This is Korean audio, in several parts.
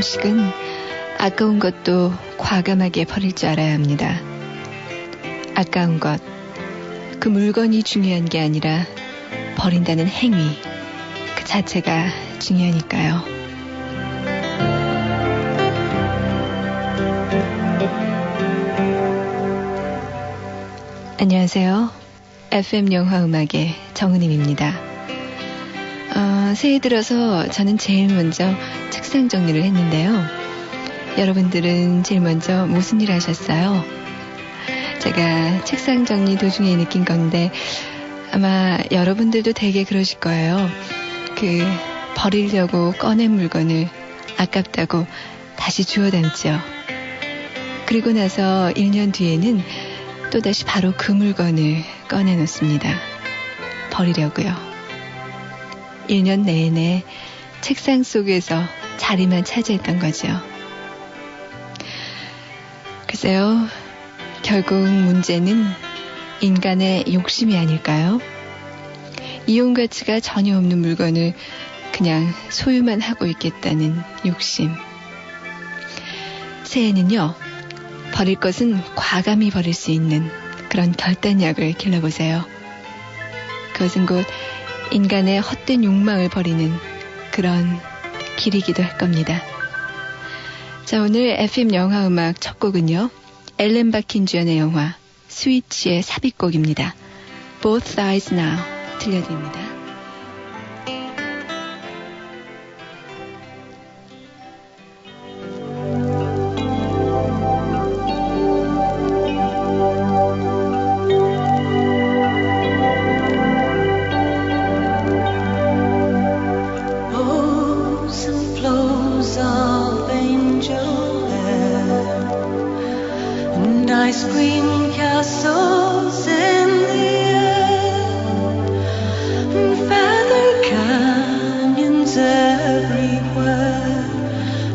번씩은 아까운 것도 과감하게 버릴 줄 알아야 합니다. 아까운 것, 그 물건이 중요한 게 아니라 버린다는 행위, 그 자체가 중요하니까요. 안녕하세요. FM 영화음악의 정은임입니다. 새해 들어서 저는 제일 먼저 책상 정리를 했는데요. 여러분들은 제일 먼저 무슨 일 하셨어요? 제가 책상 정리 도중에 느낀 건데 아마 여러분들도 되게 그러실 거예요. 버리려고 꺼낸 물건을 아깝다고 다시 주워 담죠. 그리고 나서 1년 뒤에는 또다시 바로 그 물건을 꺼내 놓습니다. 버리려고요. 1년 내내 책상 속에서 자리만 차지했던 거죠. 글쎄요, 결국 문제는 인간의 욕심이 아닐까요? 이용 가치가 전혀 없는 물건을 그냥 소유만 하고 있겠다는 욕심. 새해는요, 버릴 것은 과감히 버릴 수 있는 그런 결단력을 길러보세요. 그것은 곧 인간의 헛된 욕망을 버리는 그런 길이기도 할 겁니다. 자, 오늘 FM 영화음악 첫 곡은요, 앨런 바킨 주연의 영화 스위치의 삽입곡입니다. Both Sides Now 들려드립니다. Ice cream castles in the air, and feather canyons everywhere.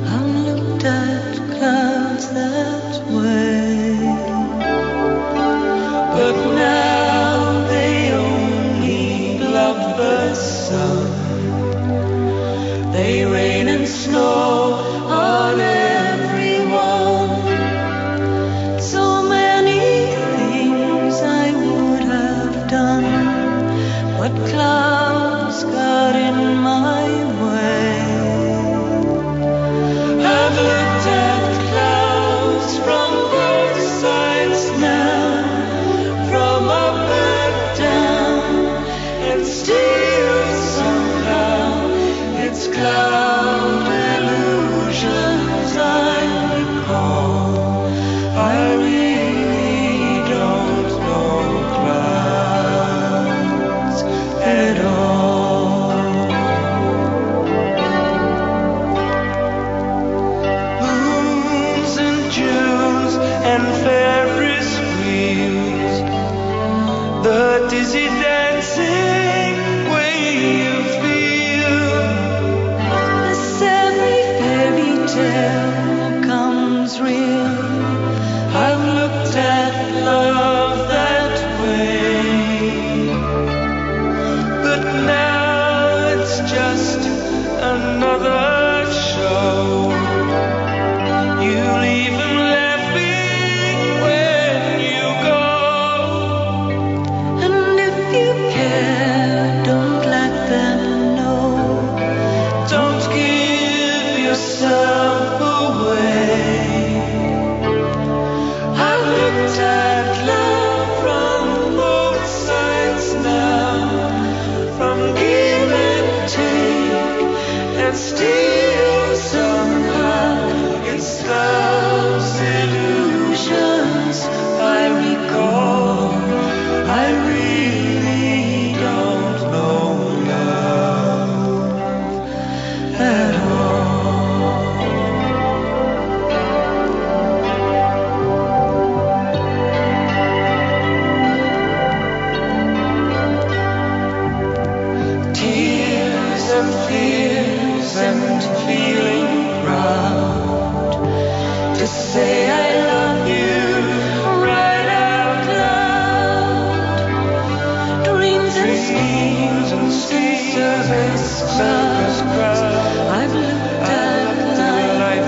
I've looked at clouds that way, but now they only love the sun. They rain and snow on everyone. But clouds got in my way. I've looked at clouds from both sides now, from up and down, and still somehow it's cloud illusions I recall. I really don't know clouds at all. Moons and Junes and Ferris wheels, the dizzy dancing way you feel, as every fairy tale comes real. I've looked at love that way, but now it's just another show. You'll even laughing when you go, and if you care, don't let them know. Don't give yourself away. I've looked at love from both sides now, from give and take, and still somehow it's those illusions I recall. I really don't know love at all. Tears and fears and feeling proud to say I love you right out loud. Dreams and schemes and circus crowds. I've looked at life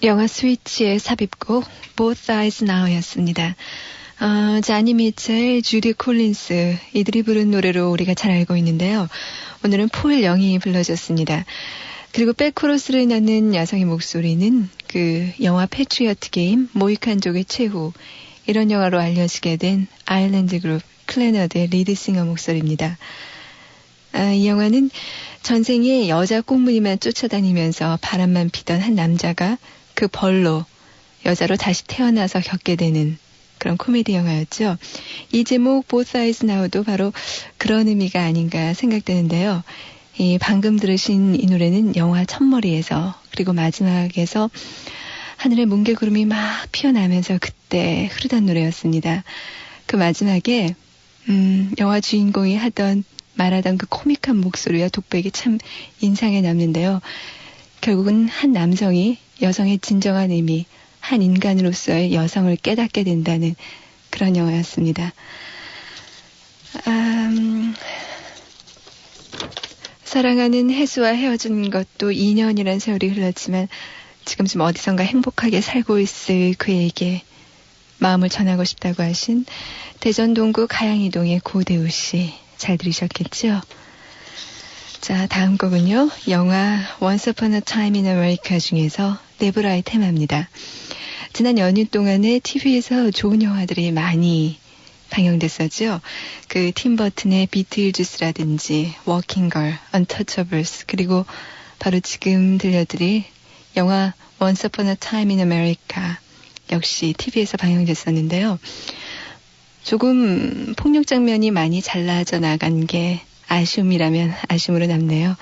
영화 스위치의 삽입곡 Both Eyes Now였습니다. 자니 미첼, 주디 콜린스 이들이 부른 노래로 우리가 잘 알고 있는데요. 오늘은 폴 영이 불러줬습니다. 그리고 백코러스를 낳는 여성의 목소리는 그 영화 패트리어트 게임, 모이칸족의 최후 이런 영화로 알려지게 된 아일랜드 그룹 클래너드의 리드싱어 목소리입니다. 이 영화는 전생에 여자 꽁무니만 쫓아다니면서 바람만 피던 한 남자가 그 벌로 여자로 다시 태어나서 겪게 되는 그런 코미디 영화였죠. 이 제목 Both Eyes Now도 바로 그런 의미가 아닌가 생각되는데요. 이 방금 들으신 이 노래는 영화 첫머리에서 그리고 마지막에서 하늘에 뭉게구름이 막 피어나면서 그때 흐르던 노래였습니다. 그 마지막에 영화 주인공이 말하던 그 코믹한 목소리와 독백이 참 인상에 남는데요. 결국은 한 남성이 여성의 진정한 의미, 한 인간으로서의 여성을 깨닫게 된다는 그런 영화였습니다. 사랑하는 혜수와 헤어진 것도 2년이란 세월이 흘렀지만 지금쯤 어디선가 행복하게 살고 있을 그에게 마음을 전하고 싶다고 하신 대전 동구 가양이동의 고대우 씨 잘 들으셨겠죠? 자, 다음 곡은요. 영화 Once Upon a Time in America 중에서 네브라의 테마입니다. 지난 연휴 동안에 TV에서 좋은 영화들이 많이 방영됐었죠. 그 팀 버튼의 비틀주스라든지 워킹걸, 언터처블스 그리고 바로 지금 들려드릴 영화 Once Upon a Time in America 역시 TV에서 방영됐었는데요. 조금 폭력 장면이 많이 잘라져 나간 게 아쉬움이라면 아쉬움으로 남네요.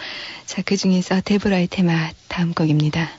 자, 그 중에서 데보라의 테마 다음 곡입니다.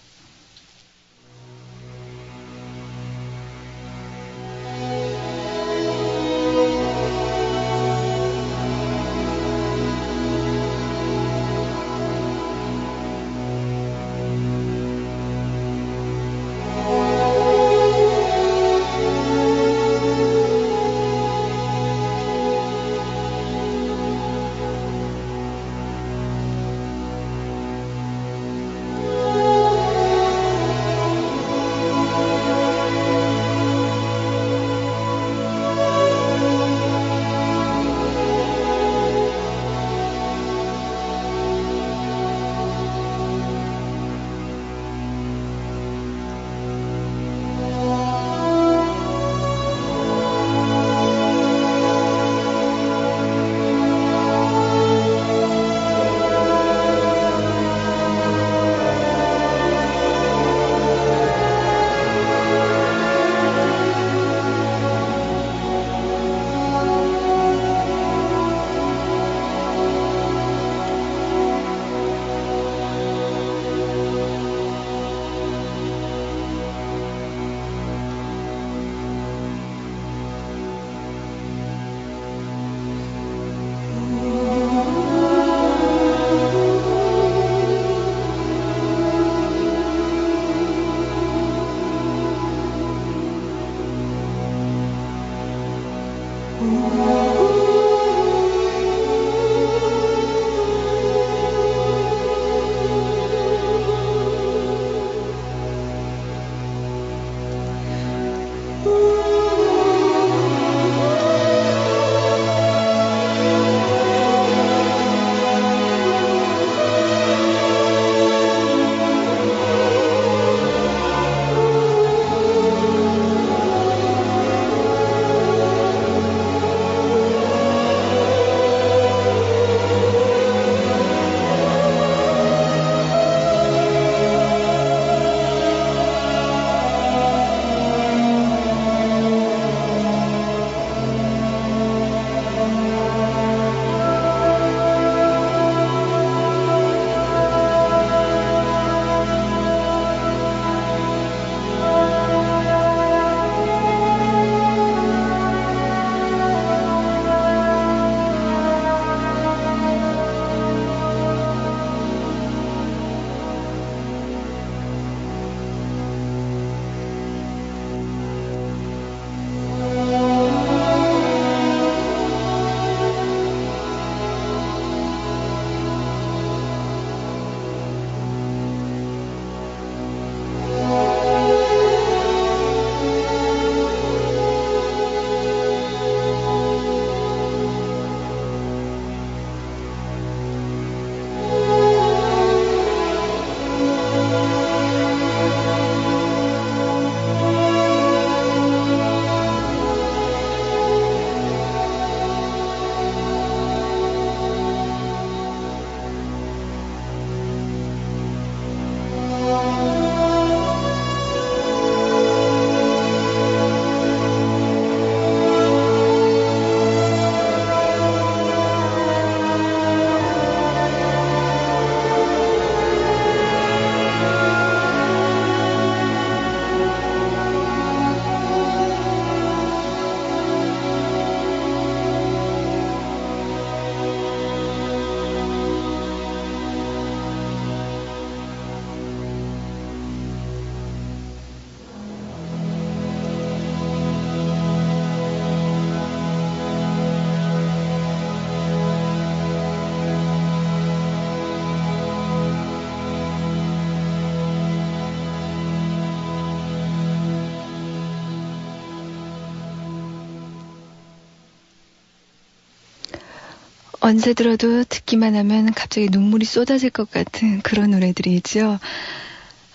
언제 들어도 듣기만 하면 갑자기 눈물이 쏟아질 것 같은 그런 노래들이죠.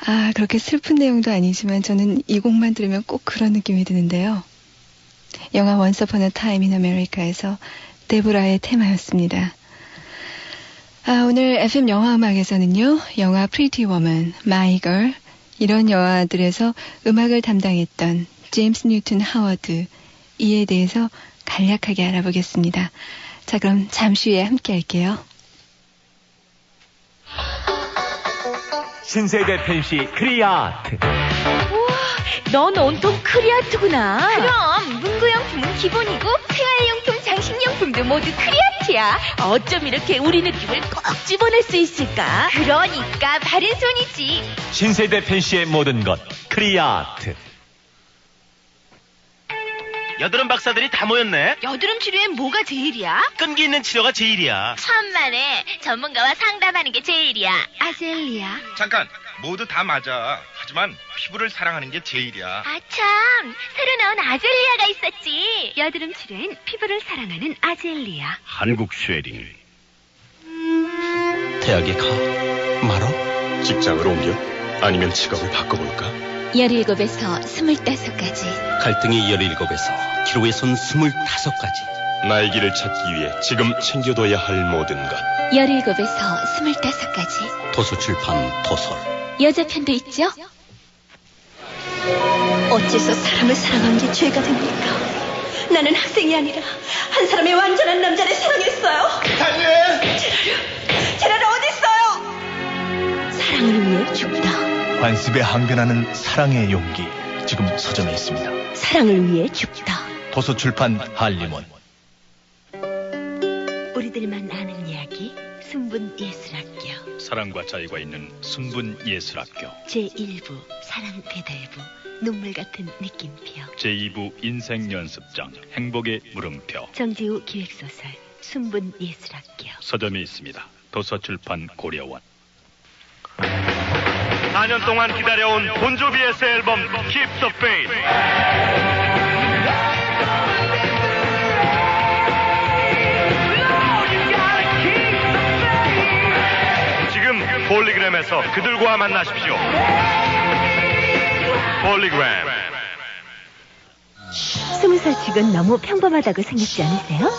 아, 그렇게 슬픈 내용도 아니지만 저는 이 곡만 들으면 꼭 그런 느낌이 드는데요. 영화 Once Upon a Time in America에서 데보라의 테마였습니다. 아, 오늘 FM 영화음악에서는요, 영화 Pretty Woman, My Girl 이런 영화들에서 음악을 담당했던 제임스 뉴튼 하워드 이에 대해서 간략하게 알아보겠습니다. 자, 그럼 잠시 후에 함께 할게요. 신세대 펜시 크리아트. 우와, 넌 온통 크리아트구나. 그럼 문구용품은 기본이고 생활용품, 장식용품도 모두 크리아트야. 어쩜 이렇게 우리 느낌을 꼭 집어낼 수 있을까? 그러니까 바른 손이지. 신세대 펜시의 모든 것 크리아트. 여드름 박사들이 다 모였네. 여드름 치료엔 뭐가 제일이야? 끈기 있는 치료가 제일이야. 천만에 전문가와 상담하는 게 제일이야. 아젤리아. 잠깐, 모두 다 맞아. 하지만 피부를 사랑하는 게 제일이야. 아 참, 새로 나온 아젤리아가 있었지. 여드름 치료엔 피부를 사랑하는 아젤리아. 한국 쉐링. 대학에 가? 말어? 직장을 옮겨? 아니면 직업을 바꿔볼까? 17에서 25까지. 갈등이 17에서 기로에 선 25가지. 나의 길을 찾기 위해 지금 챙겨둬야 할 모든 것. 17에서 25까지. 도서출판 도설. 여자 편도 있죠? 어째서 사람을 사랑한 게 죄가 됩니까? 나는 학생이 아니라 한 사람의 완전한 남자를 사랑했어요. 제라르 어디 있어요? 사랑을 위해 죽다. 관습에 항변하는 사랑의 용기, 지금 서점에 있습니다. 사랑을 위해 죽다. 도서출판 한림원. 우리들만 아는 이야기, 순분예술학교. 사랑과 자유가 있는 순분예술학교. 제1부 사랑대달부, 눈물 같은 느낌표. 제2부 인생연습장, 행복의 물음표. 정지우 기획소설, 순분예술학교. 서점에 있습니다. 도서출판 고려원. 4년 동안 기다려온 본조비의 새 앨범 Keep the Faith. 지금 폴리그램에서 그들과 만나십시오. 폴리그램. 20살 측은 너무 평범하다고 생각지 않으세요?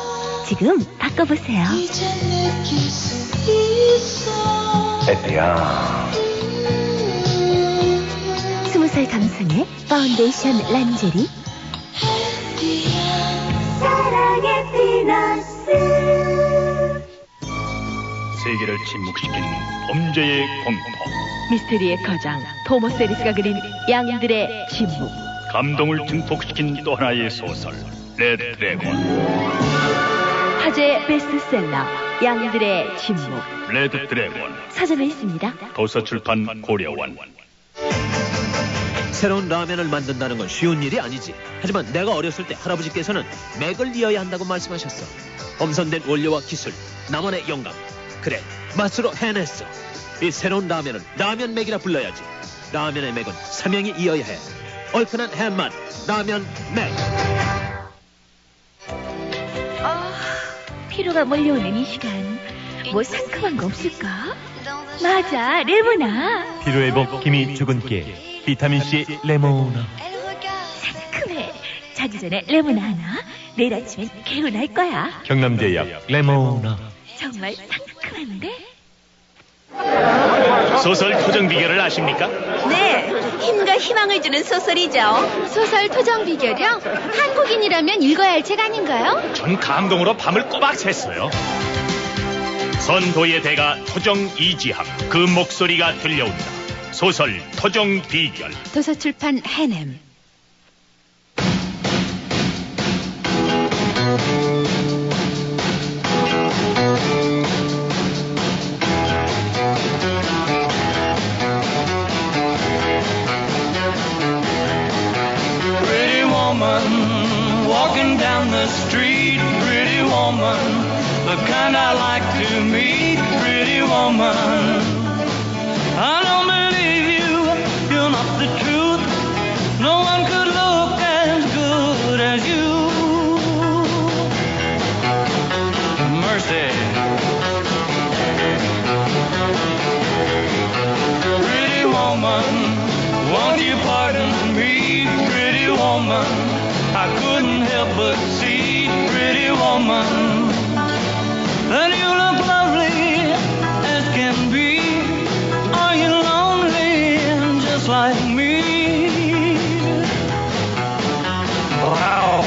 지금 바꿔보세요. 에띠야. 20살 감성의 파운데이션 란제리. 사랑의 피너스. 세계를 침묵시킨 범죄의 공포. 미스테리의 거장 토머스 에리스가 그린 양들의 침묵. 감동을 증폭시킨 또 하나의 소설 레드 드래곤. 화제 베스트셀러 양들의 침묵. 레드 드래곤. 서점에 있습니다. 도서출판 고려원. 새로운 라면을 만든다는 건 쉬운 일이 아니지. 하지만 내가 어렸을 때 할아버지께서는 맥을 이어야 한다고 말씀하셨어. 엄선된 원료와 기술, 나만의 영감. 그래, 맛으로 해냈어. 이 새로운 라면은 라면 맥이라 불러야지. 라면의 맥은 사명이 이어야 해. 얼큰한 햄맛, 라면 맥. 피로가 몰려오는 이 시간, 뭐 상큼한 거 없을까? 맞아, 레모나. 피로회복 힘이 주근깨 비타민C 레모나. 상큼해. 자기 전에 레모나 하나, 내일 아침엔 개운할 거야. 경남제약 레모나. 정말 상큼한데? 소설 토정 비결을 아십니까? 네, 힘과 희망을 주는 소설이죠. 소설 토정 비결이요? 한국인이라면 읽어야 할 책 아닌가요? 전 감동으로 밤을 꼬박 샜어요. 선도의 대가 토정 이지함, 그 목소리가 들려온다. 소설 토정 비결. 도서출판 해냄. Pretty woman walking down the street. Pretty woman, the kind I like to meet. Pretty woman, I don't believe you. You're not the truth. No one could look as good as you. Mercy. woman, I couldn't help but see, pretty woman, that you look lovely as can be. Are you lonely just like me? Wow.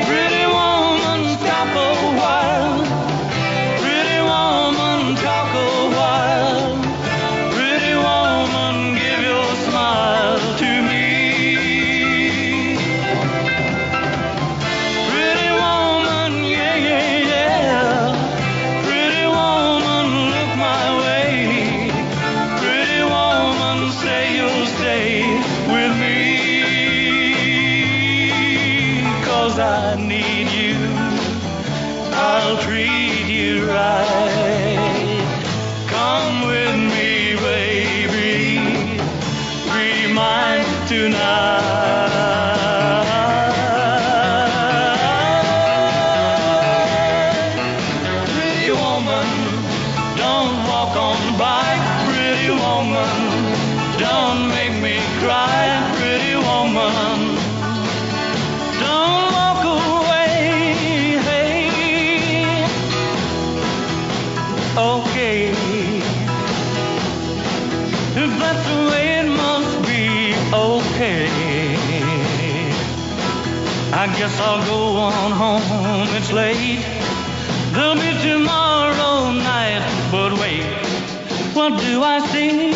Pretty woman, stop a while. Pretty woman, talk a while. Pretty woman, give your smile to me. Pretty woman, yeah, yeah, yeah. Pretty woman, look my way. Pretty woman, say you'll stay with me. 'Cause I need you, I'll treat you right. Come with me, baby, be mine tonight. Pretty woman, don't walk on by. Pretty woman, don't make me cry. Pretty woman, don't walk away. Hey, okay, if that's the way it must be, okay. I guess I'll go on home, it's late. There'll be tomorrow night, but wait, what do I see?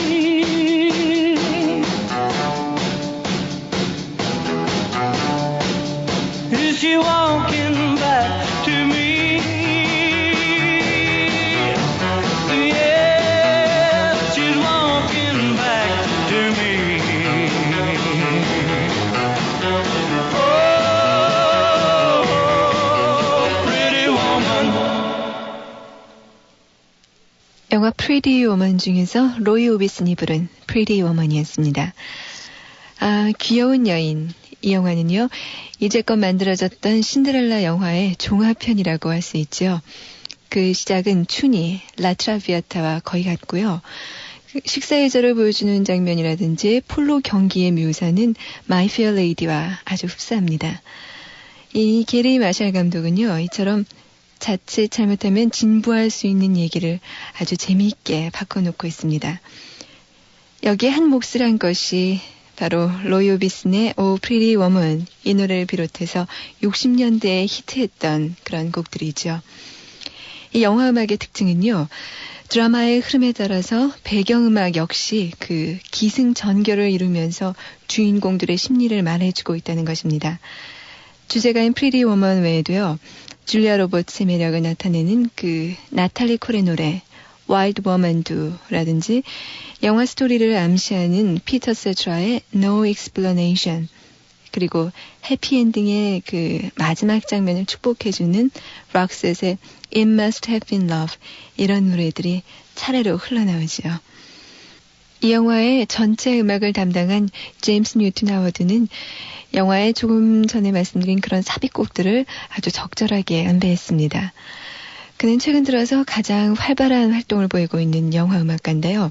Is she walking back to me? Yeah, she's walking back to me. Oh, pretty woman. 영화 프리티 워먼 중에서 로이 오비슨이 부른 프리티 워먼이었습니다. 아, 귀여운 여인. 이 영화는요, 이제껏 만들어졌던 신데렐라 영화의 종합편이라고 할 수 있죠. 그 시작은 춘이 라트라비아타와 거의 같고요. 식사 예절을 보여주는 장면이라든지 폴로 경기의 묘사는 마이 페어 레이디와 아주 흡사합니다. 이 게리 마샬 감독은요, 이처럼 자칫 잘못하면 진부할 수 있는 얘기를 아주 재미있게 바꿔놓고 있습니다. 여기에 한 몫을 한 것이 바로 로이 오비슨의 Oh Pretty Woman, 이 노래를 비롯해서 60년대에 히트했던 그런 곡들이죠. 이 영화 음악의 특징은요, 드라마의 흐름에 따라서 배경음악 역시 그 기승전결을 이루면서 주인공들의 심리를 말해주고 있다는 것입니다. 주제가인 프리티 워먼 외에도요, 줄리아 로버츠의 매력을 나타내는 그 나탈리 콜의 노래 Wild Woman Do라든지 영화 스토리를 암시하는 피터 세트라의 No Explanation, 그리고 해피엔딩의 그 마지막 장면을 축복해주는 록셋의 It Must Have Been Love, 이런 노래들이 차례로 흘러나오죠. 이 영화의 전체 음악을 담당한 제임스 뉴튼 하워드는 영화에 조금 전에 말씀드린 그런 삽입곡들을 아주 적절하게 연배했습니다. 그는 최근 들어서 가장 활발한 활동을 보이고 있는 영화 음악가인데요.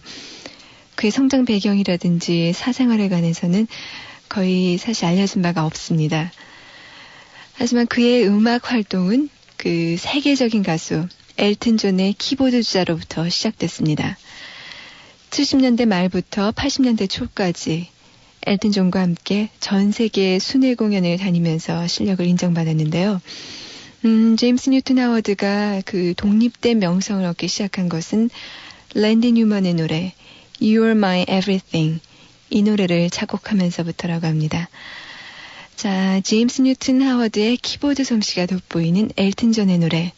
그의 성장 배경이라든지 사생활에 관해서는 거의 사실 알려진 바가 없습니다. 하지만 그의 음악 활동은 그 세계적인 가수 엘튼 존의 키보드 주자로부터 시작됐습니다. 70년대 말부터 80년대 초까지 엘튼 존과 함께 전 세계 순회 공연을 다니면서 실력을 인정받았는데요. 제임스 뉴튼 하워드가 그 독립된 명성을 얻기 시작한 것은 랜디 뉴먼의 노래 You're My Everything, 이 노래를 작곡하면서부터라고 합니다. 자, 제임스 뉴튼 하워드의 키보드 솜씨가 돋보이는 엘튼 존의 노래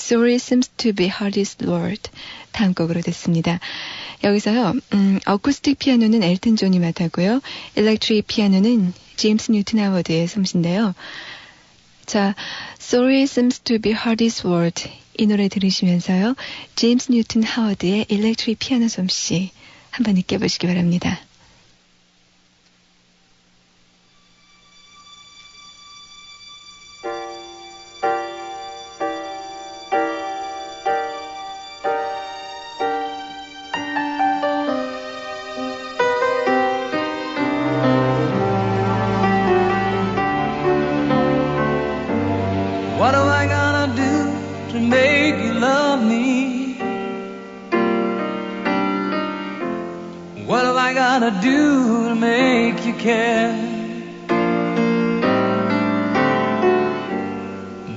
Sorry Seems to Be Hardest Word, 다음 곡으로 됐습니다. 여기서요, 어쿠스틱 피아노는 엘튼 존이 맡았고요, 일렉트릭 피아노는 제임스 뉴튼 하워드의 솜씨인데요. 자, Sorry Seems to Be Hardest Word, 이 노래 들으시면서요, 제임스 뉴튼 하워드의 일렉트릭 피아노 솜씨 한번 느껴보시기 바랍니다. What have I gotta do to make you care?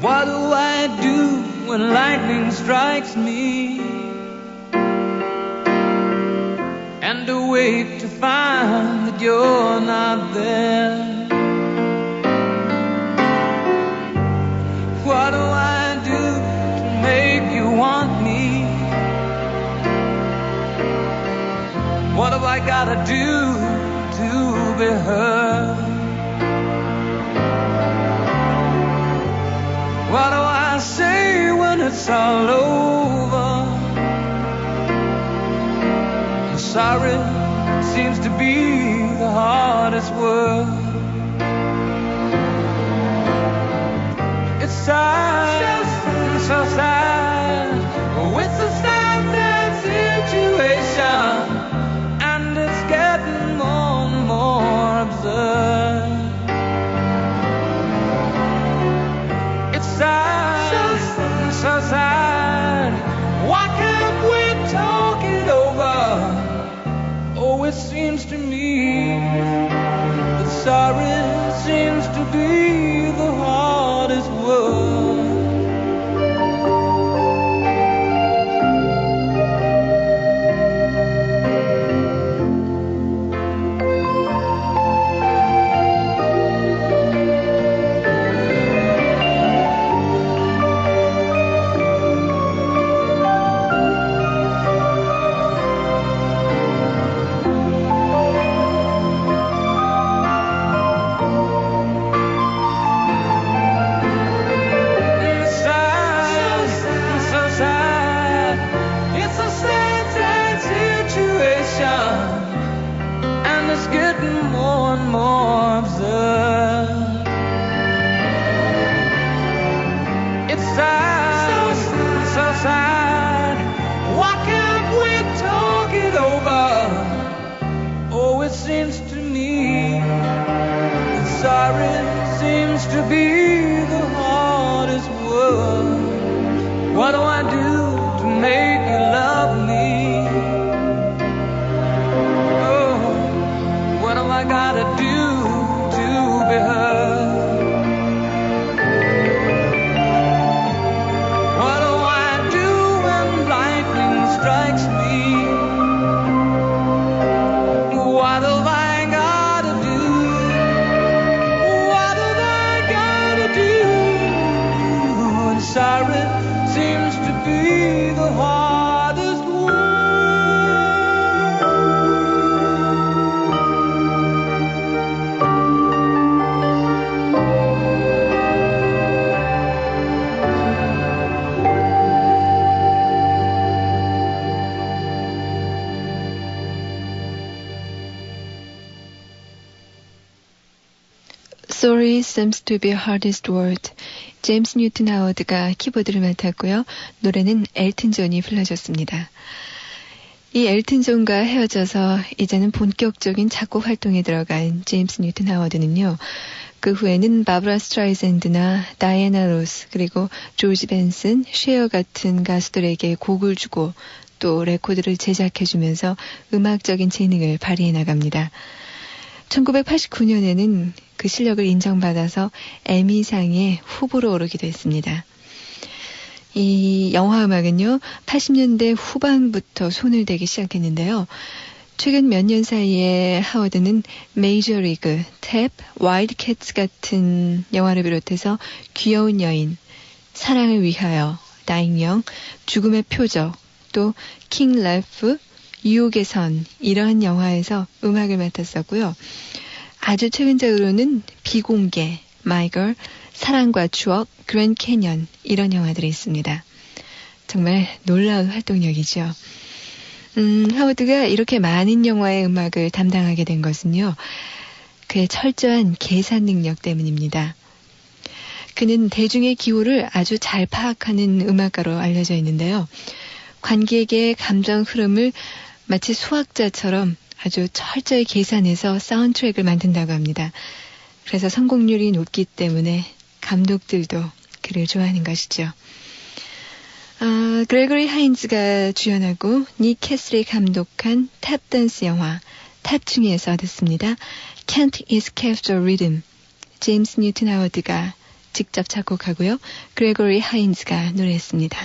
What do I do when lightning strikes me? And awake to find that you're not there. What do I do to make you want me? What have I gotta do to be heard? What do I say when it's all over? Sorry seems to be the hardest word. It's sad, so sad. Oh, it's a sad, sad situation, and it's getting more and more absurd. It's sad, so sad. Why can't we talk it over? Oh, it seems to me that sorry seems to be the hardest word. What do I do to make you love me? Oh, what have I gotta do to be heard? What do I do when lightning strikes me? What have I gotta do? What have I gotta do? And sorry seems to be the hardest word. Sorry seems to be hardest word. 제임스 뉴튼 하워드가 키보드를 맡았고요. 노래는 엘튼 존이 불러줬습니다. 이 엘튼 존과 헤어져서 이제는 본격적인 작곡 활동에 들어간 제임스 뉴튼 하워드는요. 그 후에는 바브라 스트라이샌드나 다이애나 로스 그리고 조지 벤슨, 쉐어 같은 가수들에게 곡을 주고 또 레코드를 제작해주면서 음악적인 재능을 발휘해 나갑니다. 1989년에는 그 실력을 인정받아서 에미상의 후보로 오르기도 했습니다. 이 영화 음악은요, 80년대 후반부터 손을 대기 시작했는데요. 최근 몇 년 사이에 하워드는 메이저리그, 탭, 와일드캣츠 같은 영화를 비롯해서 귀여운 여인, 사랑을 위하여, 다잉영, 죽음의 표적, 또 킹 랄프, 유혹의 선 이러한 영화에서 음악을 맡았었고요. 아주 최근적으로는 비공개, 마이걸, 사랑과 추억, 그랜드 캐년 이런 영화들이 있습니다. 정말 놀라운 활동력이죠. 하워드가 이렇게 많은 영화의 음악을 담당하게 된 것은요. 그의 철저한 계산 능력 때문입니다. 그는 대중의 기호를 아주 잘 파악하는 음악가로 알려져 있는데요. 관객의 감정 흐름을 마치 수학자처럼 아주 철저히 계산해서 사운드트랙을 만든다고 합니다. 그래서 성공률이 높기 때문에 감독들도 그를 좋아하는 것이죠. 그레고리 하인즈가 주연하고 닉 캐슬이 감독한 탭댄스 영화 탭충이에서 듣습니다. Can't Escape the Rhythm. 제임스 뉴튼 하워드가 직접 작곡하고요. 그레고리 하인즈가 노래했습니다.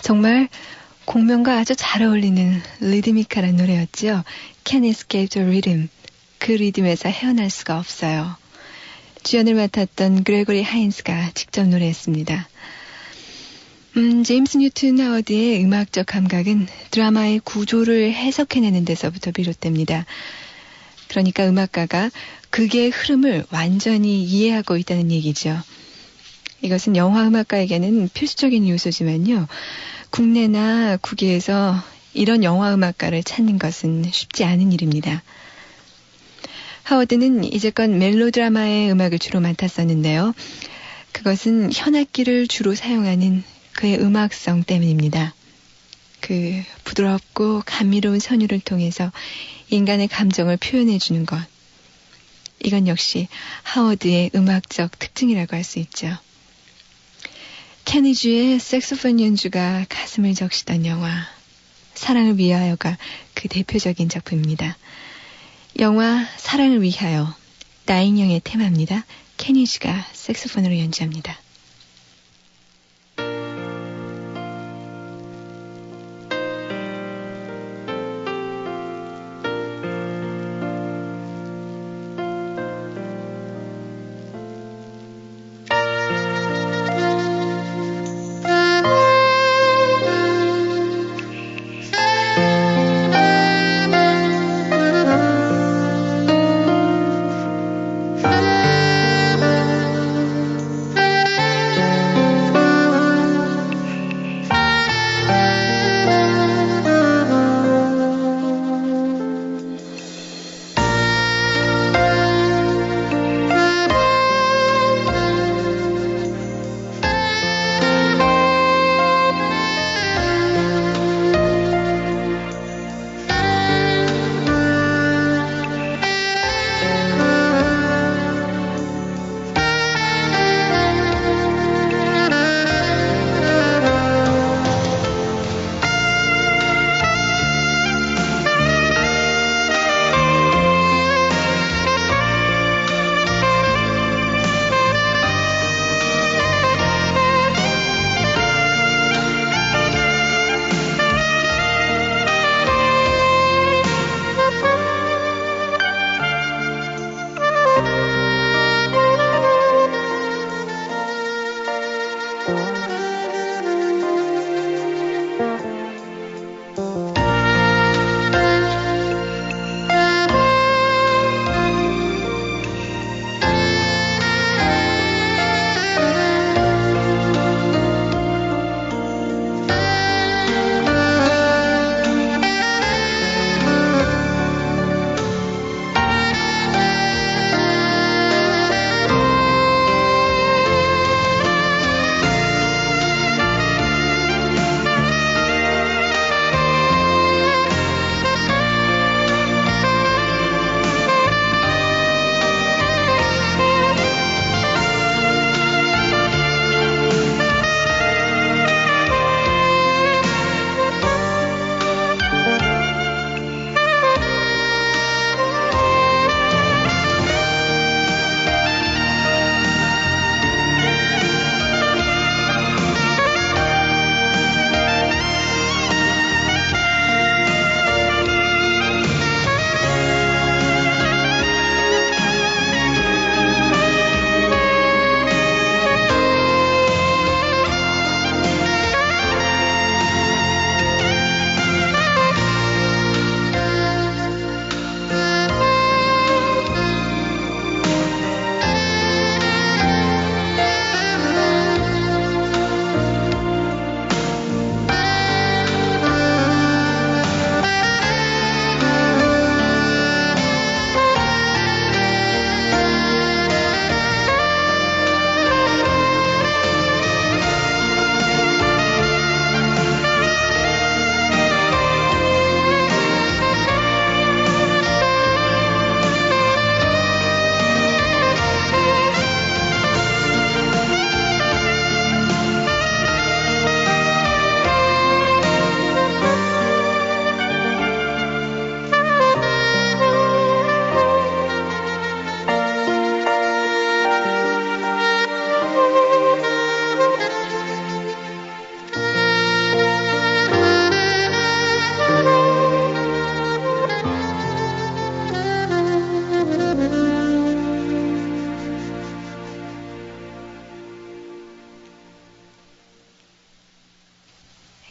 정말 공명과 아주 잘 어울리는 리드미컬한 노래였죠. Can't Escape the Rhythm. 그 리듬에서 헤어날 수가 없어요. 주연을 맡았던 그레고리 하인스가 직접 노래했습니다. 제임스 뉴튼 하워드의 음악적 감각은 드라마의 구조를 해석해내는 데서부터 비롯됩니다. 그러니까 음악가가 극의 흐름을 완전히 이해하고 있다는 얘기죠. 이것은 영화 음악가에게는 필수적인 요소지만요. 국내나 국외에서 이런 영화 음악가를 찾는 것은 쉽지 않은 일입니다. 하워드는 이제껏 멜로드라마의 음악을 주로 맡았었는데요. 그것은 현악기를 주로 사용하는 그의 음악성 때문입니다. 그 부드럽고 감미로운 선율을 통해서 인간의 감정을 표현해주는 것. 이건 역시 하워드의 음악적 특징이라고 할 수 있죠. 케니지의 색소폰 연주가 가슴을 적시던 영화 사랑을 위하여가 그 대표적인 작품입니다. 영화 사랑을 위하여 나인형의 테마입니다. 케니지가 색소폰으로 연주합니다.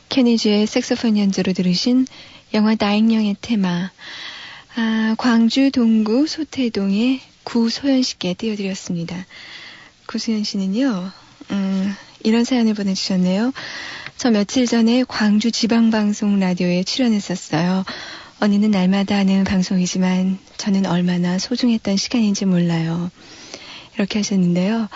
케니지의 색소폰 연주로 들으신 영화 나인형의 테마, 광주 동구 소태동의 구소연 씨께 띄워드렸습니다. 구소연 씨는요, 이런 사연을 보내주셨네요. 저 며칠 전에 광주 지방방송 라디오에 출연했었어요. 언니는 날마다 하는 방송이지만 저는 얼마나 소중했던 시간인지 몰라요. 이렇게 하셨는데요.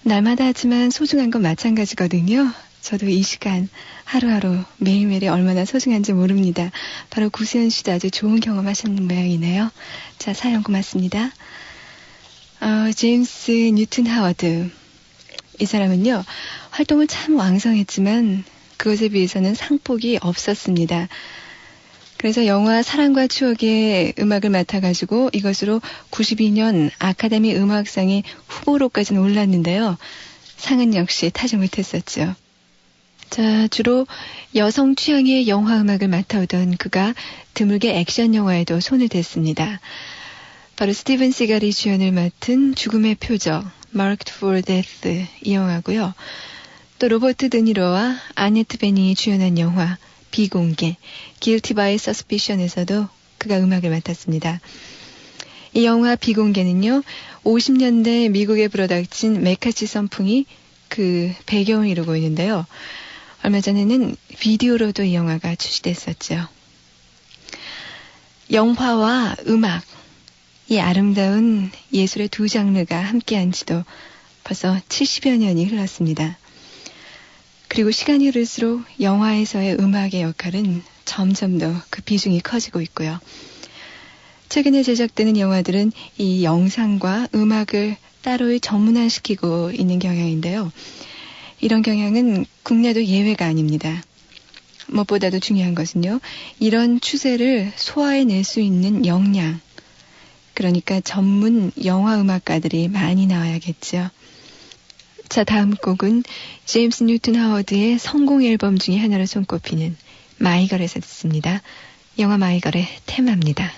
날마다 하지만 소중한 건 마찬가지거든요. 저도 이 시간 하루하루 매일매일이 얼마나 소중한지 모릅니다. 바로 구수연 씨도 아주 좋은 경험하셨는 모양이네요. 자, 사연 고맙습니다. 제임스 뉴튼 하워드. 이 사람은요, 활동을 참 왕성했지만 그것에 비해서는 상복이 없었습니다. 그래서 영화 사랑과 추억의 음악을 맡아가지고 이것으로 92년 아카데미 음악상의 후보로까지는 올랐는데요. 상은 역시 타지 못했었죠. 자, 주로 여성 취향의 영화 음악을 맡아오던 그가 드물게 액션 영화에도 손을 댔습니다. 바로 스티븐 시갈이 주연을 맡은 죽음의 표적, Marked for Death 이 영화고요. 또 로버트 드니로와 아네트 베닝이 주연한 영화 비공개, Guilty by Suspicion에서도 그가 음악을 맡았습니다. 이 영화 비공개는요, 50년대 미국에 불어닥친 메카시 선풍이 그 배경을 이루고 있는데요. 얼마 전에는 비디오로도 이 영화가 출시됐었죠. 영화와 음악, 이 아름다운 예술의 두 장르가 함께한 지도 벌써 70여 년이 흘렀습니다. 그리고 시간이 흐를수록 영화에서의 음악의 역할은 점점 더 그 비중이 커지고 있고요. 최근에 제작되는 영화들은 이 영상과 음악을 따로 전문화시키고 있는 경향인데요. 이런 경향은 국내도 예외가 아닙니다. 무엇보다도 중요한 것은요, 이런 추세를 소화해낼 수 있는 역량, 그러니까 전문 영화 음악가들이 많이 나와야겠죠. 자, 다음 곡은 제임스 뉴튼 하워드의 성공 앨범 중에 하나로 손꼽히는 마이걸에서 듣습니다. 영화 마이걸의 테마입니다.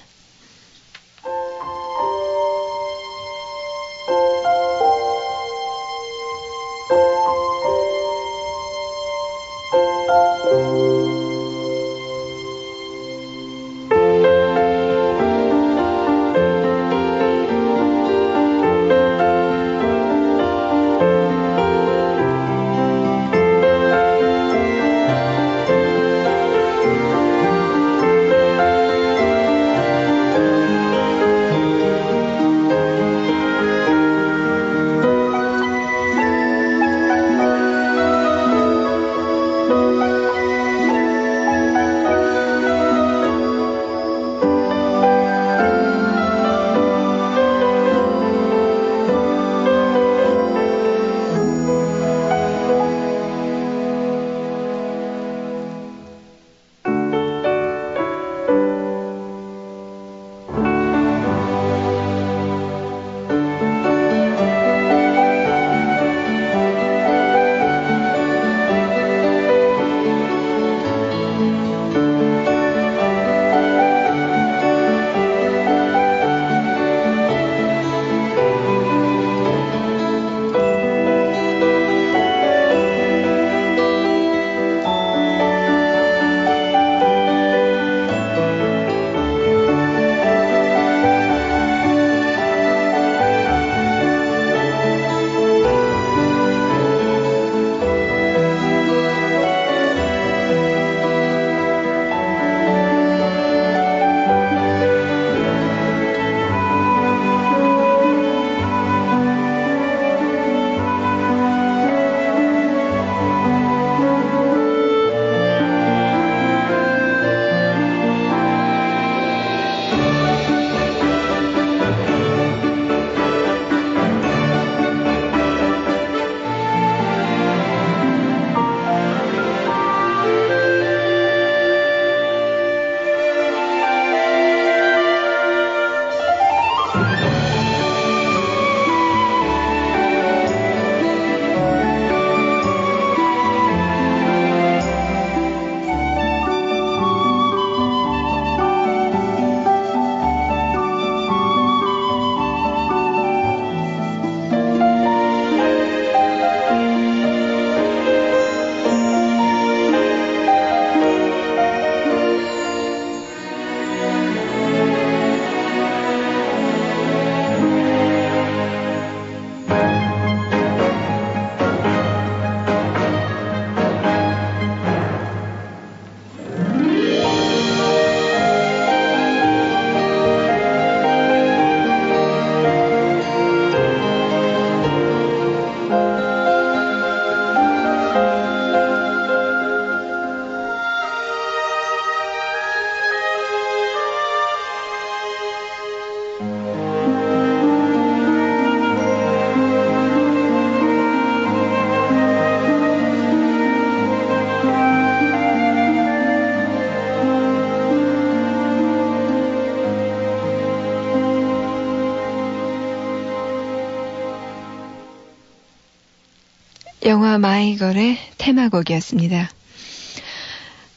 영화 마이걸의 테마곡이었습니다.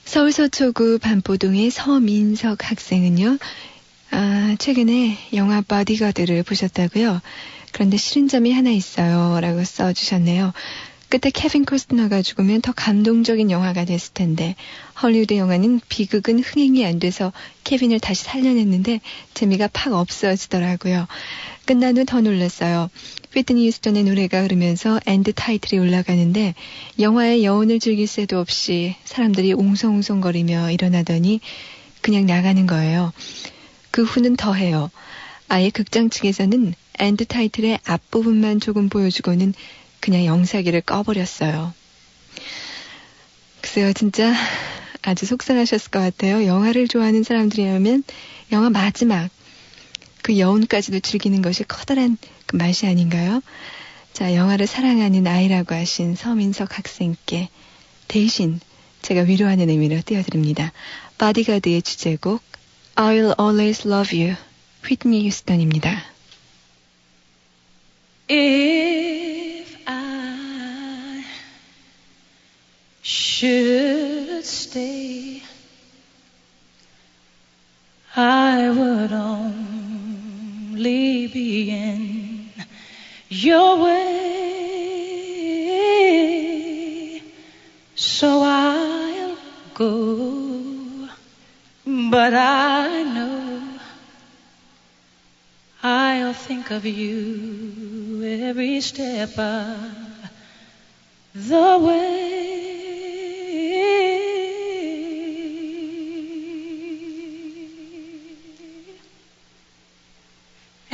서울 서초구 반포동의 서민석 학생은요, 최근에 영화 바디가드를 보셨다고요? 그런데 싫은 점이 하나 있어요 라고 써주셨네요. 그때 케빈 코스너가 죽으면 더 감동적인 영화가 됐을 텐데 헐리우드 영화는 비극은 흥행이 안 돼서 케빈을 다시 살려냈는데 재미가 팍 없어지더라고요. 끝난 후 더 놀랐어요. 휘트니 휴스턴의 노래가 흐르면서 엔드 타이틀이 올라가는데 영화의 여운을 즐길 새도 없이 사람들이 옹성옹성거리며 일어나더니 그냥 나가는 거예요. 그 후는 더해요. 아예 극장 측에서는 엔드 타이틀의 앞부분만 조금 보여주고는 그냥 영사기를 꺼버렸어요. 글쎄요, 진짜 아주 속상하셨을 것 같아요. 영화를 좋아하는 사람들이라면 영화 마지막 그 여운까지도 즐기는 것이 커다란 그 맛이 아닌가요? 자, 영화를 사랑하는 아이라고 하신 서민석 학생께 대신 제가 위로하는 의미로 띄워드립니다. 바디가드의 주제곡 I'll Always Love You, 휘트니 휴스턴입니다. If I should stay, I would only be in your way, so I'll go, but I know I'll think of you every step of the way.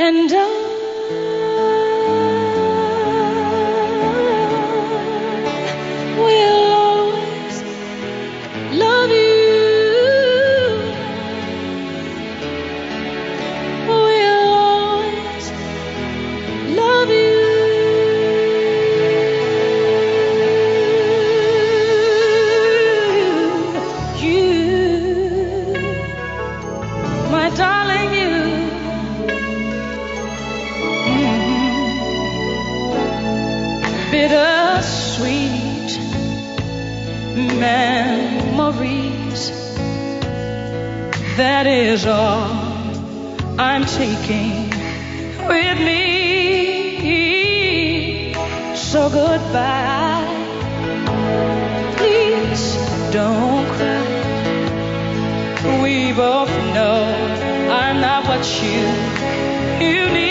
And I will always love you. Will always love you. You, my darling, you. Bittersweet memories, that is all I'm taking with me. So goodbye, please don't cry. We both know I'm not what you need.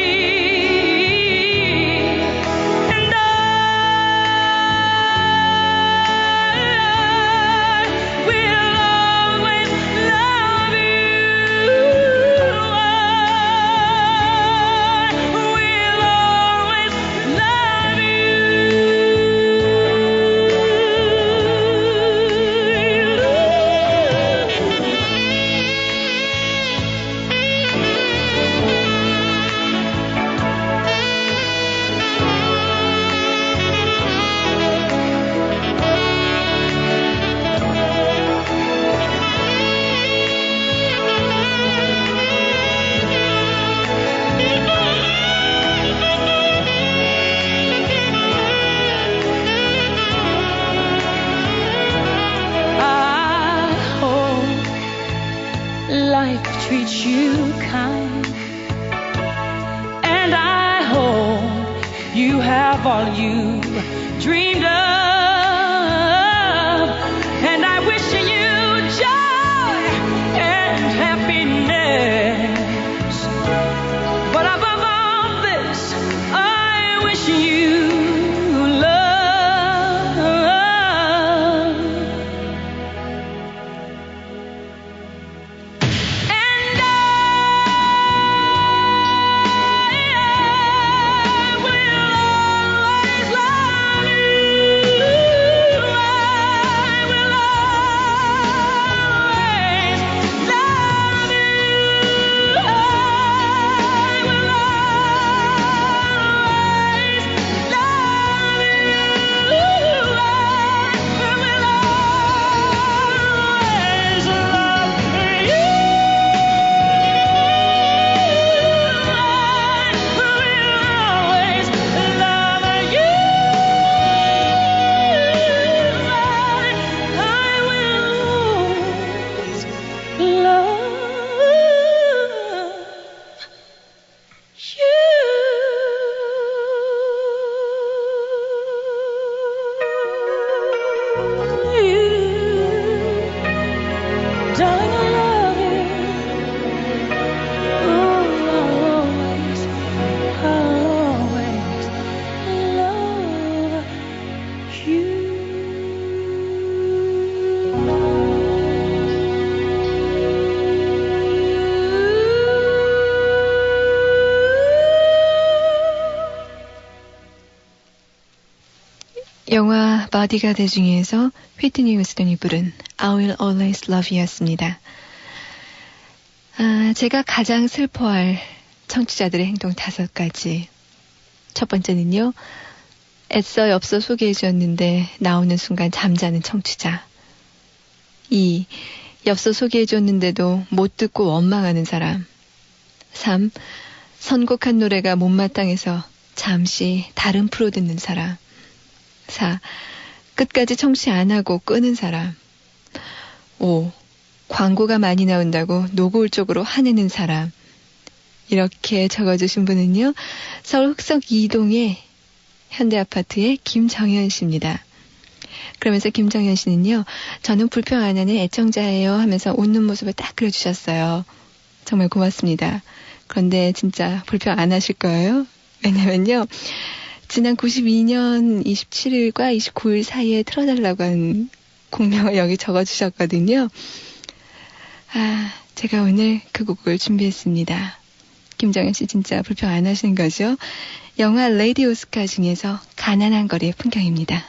Treat you kind, and I hope you have all you dreamed of, and I wish you joy and happiness, but above all this I wish you love. 영화 바디가드 중에서 휘트니 휴스턴이 부른 I Will Always Love You였습니다. 제가 가장 슬퍼할 청취자들의 행동 5가지. 첫 번째는요. 애써 엽서 소개해 주었는데 나오는 순간 잠자는 청취자. 2. 엽서 소개해 줬는데도 못 듣고 원망하는 사람. 3. 선곡한 노래가 못마땅해서 잠시 다른 프로 듣는 사람. 4. 끝까지 청취 안 하고 끄는 사람. 5. 광고가 많이 나온다고 노고울 쪽으로 화내는 사람. 이렇게 적어주신 분은요. 서울 흑석 2동의 현대아파트의 김정현 씨입니다. 그러면서 김정현 씨는요. 저는 불평 안 하는 애청자예요 하면서 웃는 모습을 딱 그려주셨어요. 정말 고맙습니다. 그런데 진짜 불평 안 하실 거예요. 왜냐면요. 지난 92년 27일과 29일 사이에 틀어달라고 한 공명을 여기 적어주셨거든요. 제가 오늘 그 곡을 준비했습니다. 김정현 씨 진짜 불평 안 하시는 거죠? 영화 레이디 오스카 중에서 가난한 거리의 풍경입니다.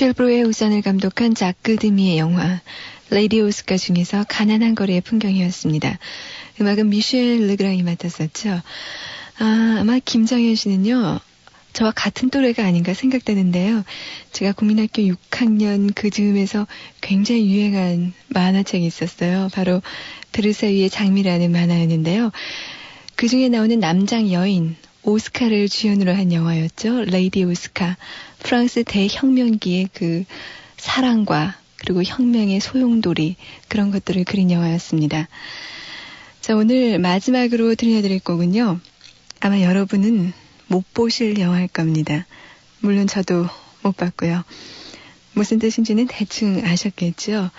미셸 브로의 우선을 감독한 자크 드미의 영화 레이디 오스카 중에서 가난한 거리의 풍경이었습니다. 음악은 미셸 르그랑이 맡았었죠. 아마 김정현 씨는요, 저와 같은 또래가 아닌가 생각되는데요. 제가 국민학교 6학년 그 즈음에서 굉장히 유행한 만화책이 있었어요. 바로 베르사유의 장미라는 만화였는데요. 그 중에 나오는 남장 여인 오스카를 주연으로 한 영화였죠. 레이디 오스카. 프랑스 대혁명기의 그 사랑과 그리고 혁명의 소용돌이, 그런 것들을 그린 영화였습니다. 자, 오늘 마지막으로 들려드릴 곡은요, 아마 여러분은 못 보실 영화일 겁니다. 물론 저도 못 봤고요. 무슨 뜻인지는 대충 아셨겠죠?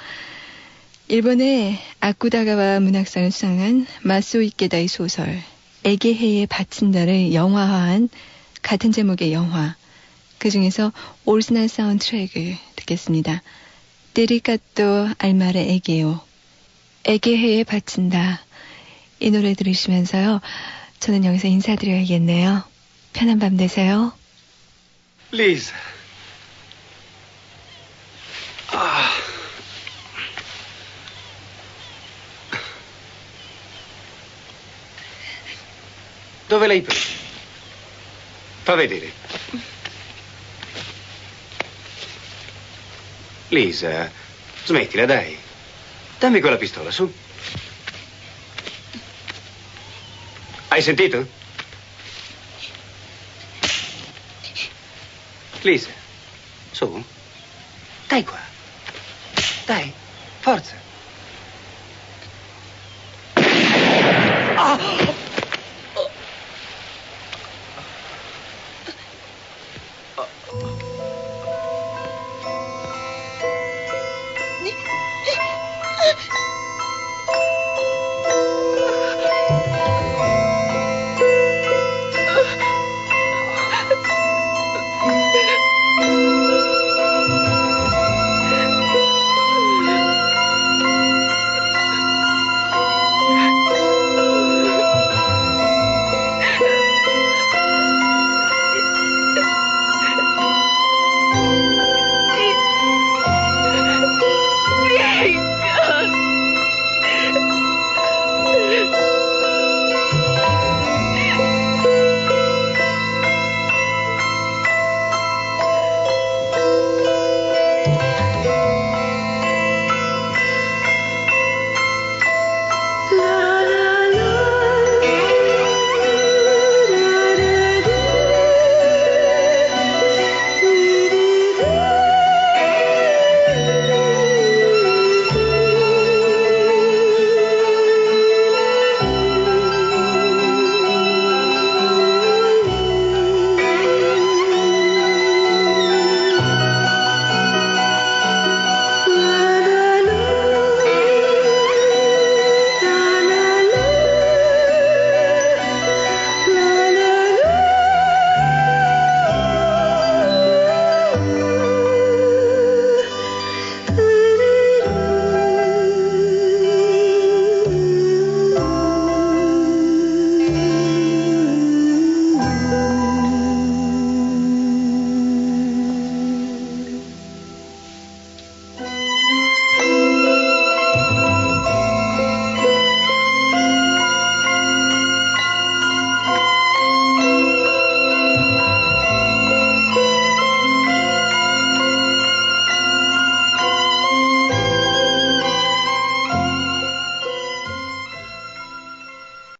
일본의 아쿠다가와 문학상을 수상한 마스오 이케다의 소설 에게헤의 바친다를 영화화한 같은 제목의 영화, 그 중에서 오리지널 사운드트랙을 듣겠습니다. 데리카토 알마레 에게오, 에게헤에 바친다. 이 노래 들으시면서요, 저는 여기서 인사드려야겠네요. 편한 밤 되세요. Liz. Dove l'hai preso? Fa vedere. Lisa, smettila, dai. Dammi quella pistola, su. Hai sentito? Lisa, su. Dai qua. Dai, forza.